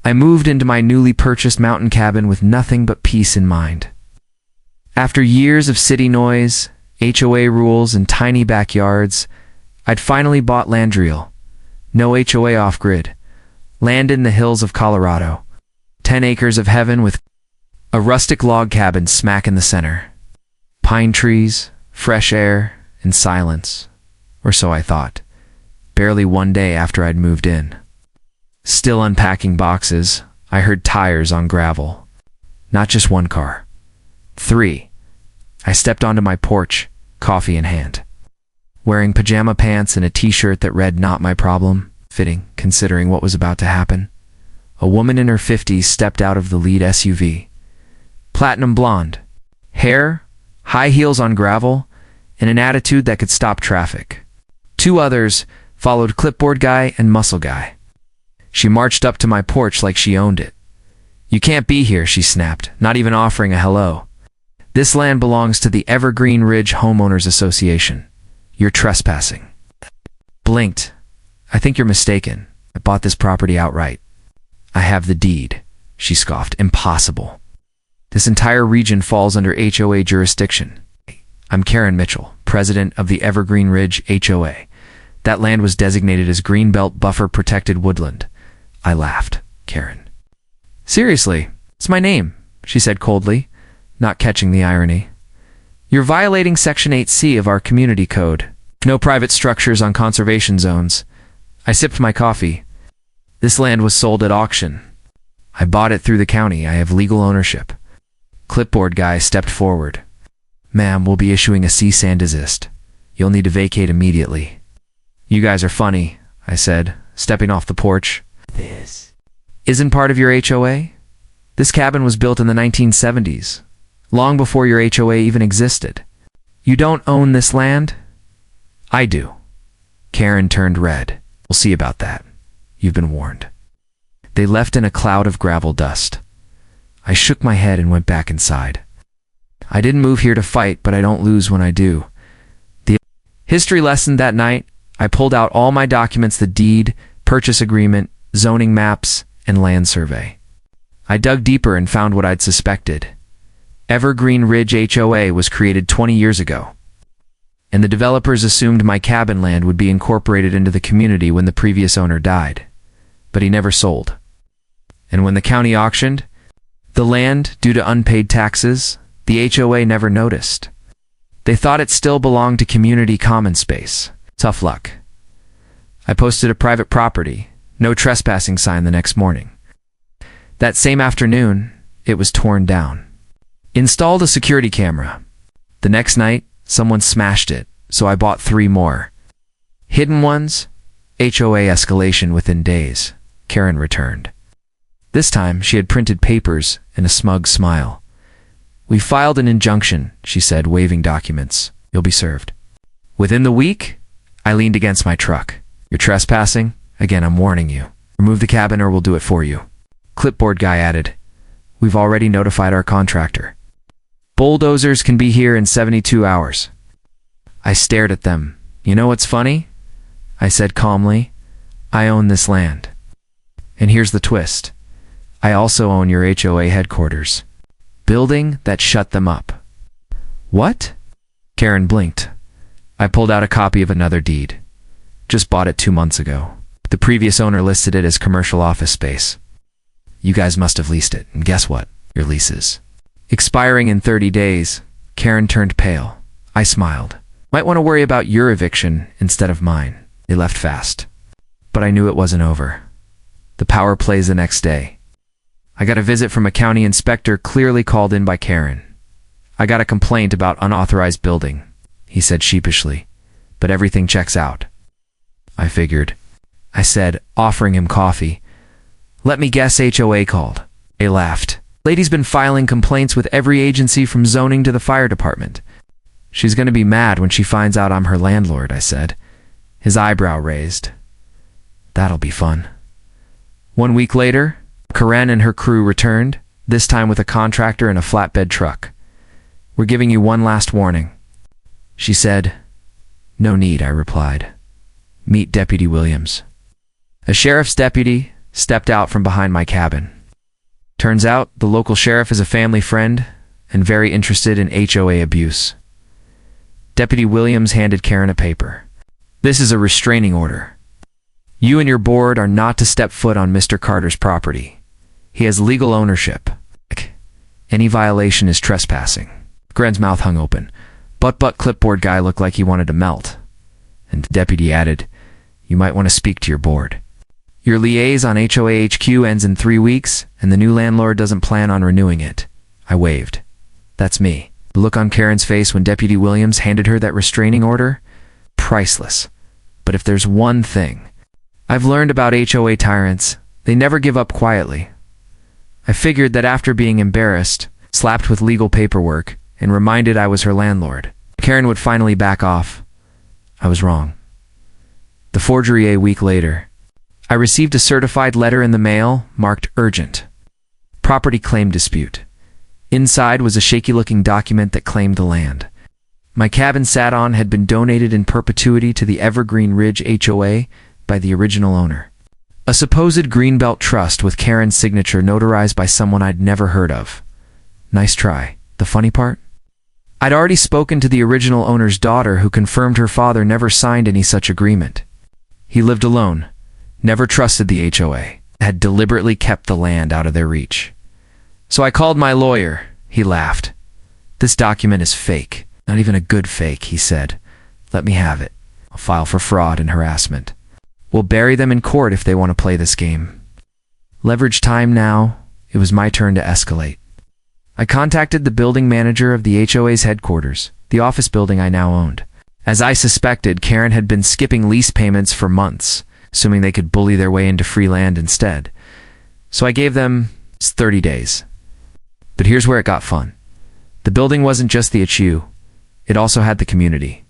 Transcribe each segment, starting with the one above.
I moved into my newly purchased mountain cabin with nothing but peace in mind. After years of city noise, HOA rules, and tiny backyards, I'd finally bought Landlord. No HOA off-grid. Land in the hills of Colorado. 10 acres of heaven with a rustic log cabin smack in the center. Pine trees, fresh air, and silence. Or so I thought. Barely one day after I'd moved in. Still unpacking boxes, I heard tires on gravel. Not just one car. 3. I stepped onto my porch, coffee in hand. Wearing pajama pants and a t-shirt that read "Not my problem," fitting, considering what was about to happen. A woman in her 50s stepped out of the lead SUV. Platinum blonde. Hair, high heels on gravel, and an attitude that could stop traffic. 2 others followed clipboard guy and muscle guy. She marched up to my porch like she owned it. "You can't be here," she snapped, not even offering a hello. "This land belongs to the Evergreen Ridge Homeowners Association. You're trespassing." Blinked. "I think you're mistaken. I bought this property outright." "I have the deed," she scoffed. "Impossible. This entire region falls under HOA jurisdiction. I'm Karen Mitchell, president of the Evergreen Ridge HOA. That land was designated as Greenbelt Buffer Protected Woodland." I laughed. "Karen." "Seriously, it's my name," she said coldly, not catching the irony. "You're violating Section 8C of our community code. No private structures on conservation zones." I sipped my coffee. "This land was sold at auction. I bought it through the county. I have legal ownership." Clipboard guy stepped forward. "Ma'am, we'll be issuing a cease and desist. You'll need to vacate immediately." "You guys are funny," I said, stepping off the porch. "This isn't part of your HOA? This cabin was built in the 1970s, long before your HOA even existed. You don't own this land?" "I do." Karen turned red. "We'll see about that. You've been warned." They left in a cloud of gravel dust. I shook my head and went back inside. I didn't move here to fight, but I don't lose when I do. The history lesson that night, I pulled out all my documents: the deed, purchase agreement, zoning maps, and land survey. I dug deeper and found what I'd suspected. Evergreen Ridge HOA was created 20 years ago, and the developers assumed my cabin land would be incorporated into the community when the previous owner died. But he never sold. And when the county auctioned the land due to unpaid taxes, the HOA never noticed. They thought it still belonged to community common space. Tough luck. I posted a private property, no trespassing sign the next morning. That same afternoon, it was torn down. Installed a security camera. The next night, someone smashed it, so I bought 3 more. Hidden ones, HOA escalation within days. Karen returned. This time, she had printed papers and a smug smile. "We filed an injunction," she said, waving documents. "You'll be served." Within the week, I leaned against my truck. "You're trespassing? Again, I'm warning you. Remove the cabin or we'll do it for you." Clipboard guy added, "We've already notified our contractor. Bulldozers can be here in 72 hours. I stared at them. "You know what's funny?" I said calmly. "I own this land. And here's the twist. I also own your HOA headquarters. Building that shut them up." "What?" Karen blinked. I pulled out a copy of another deed. Just bought it 2 months ago. The previous owner listed it as commercial office space. You guys must have leased it, and guess what? Your lease is expiring in 30 days. Karen turned pale. I smiled. Might want to worry about your eviction instead of mine. They left fast. But I knew it wasn't over. The power plays the next day. I got a visit from a county inspector clearly called in by Karen. "I got a complaint about unauthorized building," he said sheepishly, "but everything checks out." I figured. I said, offering him coffee. "Let me guess, HOA called." They laughed. "Lady's been filing complaints with every agency from zoning to the fire department. She's going to be mad when she finds out I'm her landlord," I said. His eyebrow raised. "That'll be fun." 1 week later, Karen and her crew returned, this time with a contractor and a flatbed truck. "We're giving you one last warning," she said. "No need," I replied. "Meet Deputy Williams." A sheriff's deputy, stepped out from behind my cabin. Turns out the local sheriff is a family friend and very interested in HOA abuse. Deputy Williams handed Karen a paper. This is a restraining order. You and your board are not to step foot on Mr. Carter's property. He has legal ownership. Any violation is trespassing. Karen's mouth hung open. But clipboard guy looked like he wanted to melt. And the deputy added, you might want to speak to your board. Your liaise on HOA HQ ends in 3 weeks, and the new landlord doesn't plan on renewing it. I waved. That's me. The look on Karen's face when Deputy Williams handed her that restraining order? Priceless. But if there's one thing I've learned about HOA tyrants, they never give up quietly. I figured that after being embarrassed, slapped with legal paperwork, and reminded I was her landlord, Karen would finally back off. I was wrong. The forgery a week later. I received a certified letter in the mail marked urgent. Property claim dispute. Inside was a shaky-looking document that claimed the land my cabin sat on had been donated in perpetuity to the Evergreen Ridge HOA by the original owner. A supposed Greenbelt trust with Karen's signature notarized by someone I'd never heard of. Nice try. The funny part? I'd already spoken to the original owner's daughter, who confirmed her father never signed any such agreement. He lived alone, never trusted the HOA, had deliberately kept the land out of their reach. So I called my lawyer. He laughed. This document is fake. Not even a good fake, he said. Let me have it. I'll file for fraud and harassment. We'll bury them in court if they want to play this game. Leverage time now. It was my turn to escalate. I contacted the building manager of the HOA's headquarters, the office building I now owned. As I suspected, Karen had been skipping lease payments for months, assuming they could bully their way into free land instead. So I gave them 30 days. But here's where it got fun. The building wasn't just the HU. It also had the community.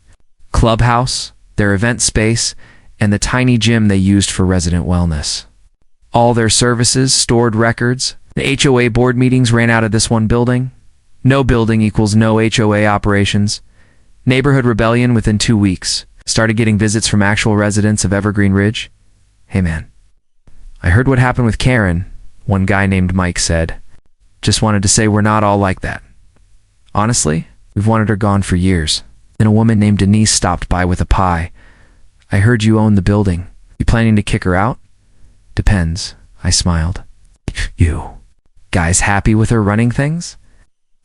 Clubhouse, their event space, and the tiny gym they used for resident wellness. All their services, stored records. The HOA board meetings ran out of this one building. No building equals no HOA operations. Neighborhood rebellion within 2 weeks. Started getting visits from actual residents of Evergreen Ridge. Hey man, I heard what happened with Karen, one guy named Mike said. Just wanted to say we're not all like that. Honestly, we've wanted her gone for years. Then a woman named Denise stopped by with a pie. I heard you own the building. You planning to kick her out? Depends, I smiled. You. Guys happy with her running things?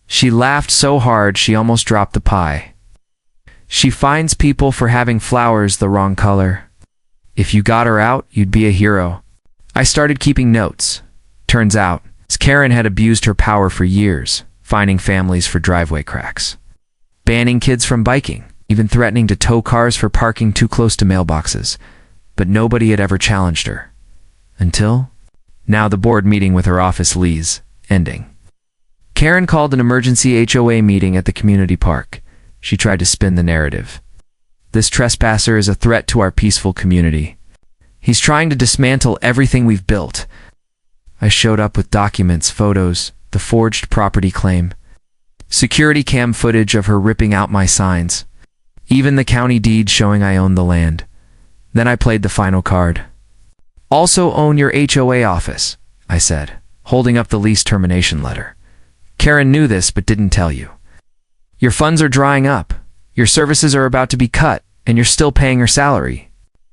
She laughed so hard she almost dropped the pie. She fines people for having flowers the wrong color. If you got her out, you'd be a hero. I started keeping notes. Turns out, Karen had abused her power for years, fining families for driveway cracks, banning kids from biking, even threatening to tow cars for parking too close to mailboxes. But nobody had ever challenged her. Until now, the board meeting with her office lease ending. Karen called an emergency HOA meeting at the community park. She tried to spin the narrative. This trespasser is a threat to our peaceful community. He's trying to dismantle everything we've built. I showed up with documents, photos, the forged property claim, security cam footage of her ripping out my signs, even the county deed showing I own the land. Then I played the final card. Also own your HOA office, I said, holding up the lease termination letter. Karen knew this but didn't tell you. Your funds are drying up, your services are about to be cut, and you're still paying her salary.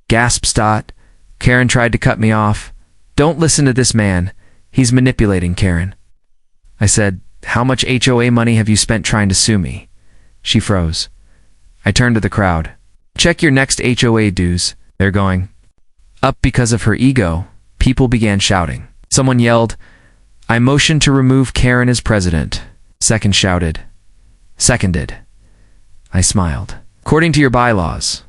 Gasp, Stott. Karen tried to cut me off. Don't listen to this man. He's manipulating Karen. I said, how much HOA money have you spent trying to sue me? She froze. I turned to the crowd. Check your next HOA dues. They're going up because of her ego. People began shouting. Someone yelled, I motion to remove Karen as president. Second shouted, seconded. I smiled. According to your bylaws,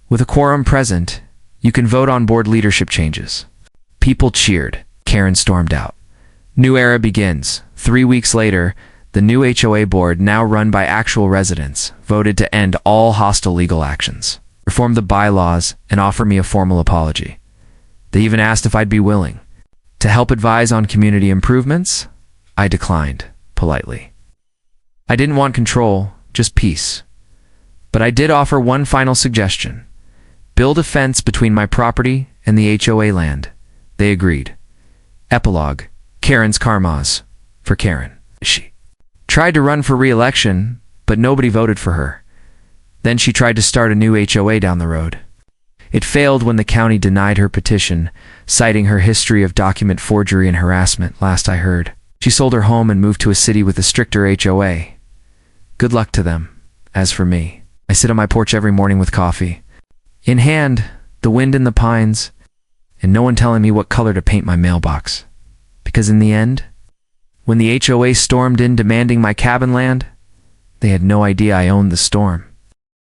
with a quorum present, you can vote on board leadership changes. People cheered. Karen stormed out. New era begins. 3 weeks later, the new HOA board, now run by actual residents, voted to end all hostile legal actions, reform the bylaws, and offer me a formal apology. They even asked if I'd be willing to help advise on community improvements. I declined, politely. I didn't want control, just peace. But I did offer one final suggestion. Build a fence between my property and the HOA land. They agreed. Epilogue. Karen's karmas. For Karen. She tried to run for re-election, but nobody voted for her. Then she tried to start a new HOA down the road. It failed when the county denied her petition, citing her history of document forgery and harassment, last I heard. She sold her home and moved to a city with a stricter HOA. Good luck to them. As for me, I sit on my porch every morning with coffee in hand, the wind in the pines, and no one telling me what color to paint my mailbox. Because in the end, when the HOA stormed in demanding my cabin land, they had no idea I owned the storm.